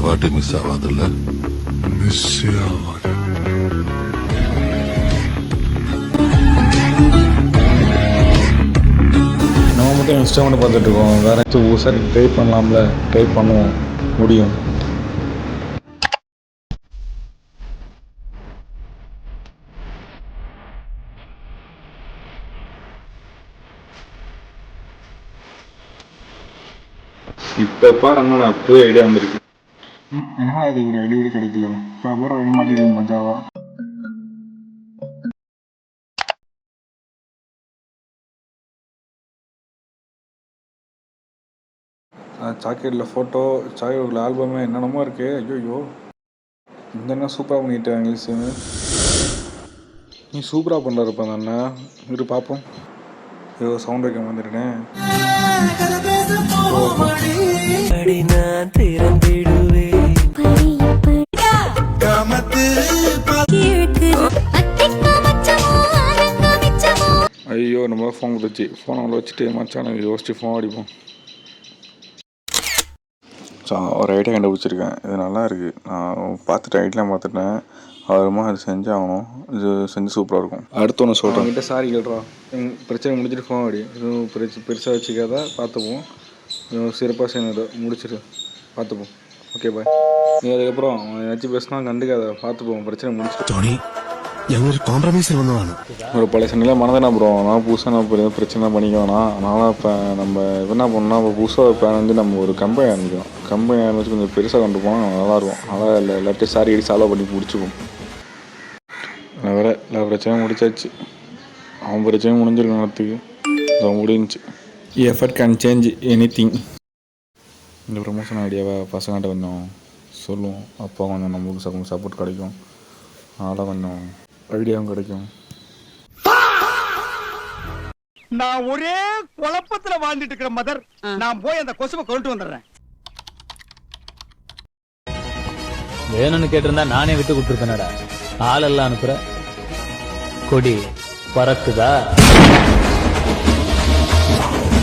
வாட்டி miss ஆகாதுல்ல? Miss ஆகாது. நம்ம மட்டும் இன்ஸ்டாமெண்ட் பார்த்துட்டு இருக்கோம். வேற சார் ட்ரை பண்ணலாம்ல? ட்ரை பண்ணுவோம், முடியும். இப்போ பாருங்க, நான் புது ஐடியா வந்திருக்கு. ஏன்னா அது ஒரு ஐடியா கிடைக்கல. இப்போ அப்புறம் வழி மாட்டேங்குது மஜாவா. சாக்கெட்டில் ஃபோட்டோ, சாக்கெட்டில் ஆல்பமே என்னென்னமோ இருக்கு. ஐயோ, இந்த என்ன சூப்பராக பண்ணிட்டேன் இங்கிலீஷு. நீ சூப்பராக பண்ணுறப்ப அந்த அண்ணன் இரு பார்ப்போம். ஐயோ, சவுண்ட் வைக்க வந்துட்டேன். ஐயோ, நம்ம ஃபோன் கொடுத்துச்சு. ஃபோனை அவ்வளோ வச்சுட்டு மச்சான யோசிச்சு ஃபோன் அடிப்போம். ஸோ ஒரு ஐடியா கண்டுபிடிச்சிருக்கேன். இது நல்லா இருக்குது. நான் பார்த்துட்டு ஐடியாலாம் பார்த்துட்டேன். அவருமா அது செஞ்சாகணும். இது செஞ்சு சூப்பராக இருக்கும். அடுத்து ஒன்று சொல்கிறேன். கிட்ட சாரி கேள்றா, பிரச்சனை முடிச்சுட்டு ஃபோன் அடி. எதுவும் பெருசாக வச்சுக்காத, பார்த்துப்போம். சிறப்பாக செய்யணும், முடிச்சிட்டு பார்த்துப்போம். Okay bye. நீ அதுக்கப்புறம் ஏதாச்சும் பேசினா கண்டுக்காத, பார்த்துப்போம். பிரச்சனை முடிச்சுட்டு ஒரு பழைய சண்டையில் மனதான ப்ரோ. நான் புதுசாக நான் இப்போ எதுவும் பிரச்சனை பண்ணிக்க வேணாம். அதனால் இப்போ நம்ம என்ன பண்ணோம்னா, இப்போ புதுசாக ஒரு பிளான் வந்து நம்ம ஒரு கம்பெனி ஆரம்பிக்கிறோம். கம்பெனி ஆரம்பிச்சு கொஞ்சம் பெருசாக கொண்டு போனால் நல்லாயிருக்கும். அதான் இல்லை எல்லாத்தையும் சாரி அடி சால்வ் பண்ணி பிடிச்சிப்போம். வேறு எல்லா பிரச்சனையும் முடிச்சாச்சு. அவன் பிரச்சனையும் முடிஞ்சிருக்கும் நேரத்துக்கு. அது முடிஞ்சிச்சு. Effort can change any thing. இந்த ப்ரமோஷன் ஐடியாவை பசங்கள்கிட்ட கொஞ்சம் சொல்லுவோம். அப்போ கொஞ்சம் நம்மளுக்கு சப்போர்ட் கிடைக்கும். அதனால் கொஞ்சம் ஐடியாவும் கிடைக்கும். நான் ஒரே குழப்பத்துல வாழ்ந்துட்டு இருக்கிற மதர். நான் போய் அந்த கொசுவை கொண்டு வந்துடுறேன். வேணும்னு கேட்டிருந்தா நானே விட்டு கொடுத்துருப்பேனடா. ஆளெல்லாம் அனுப்புற கொடி பறக்குதா?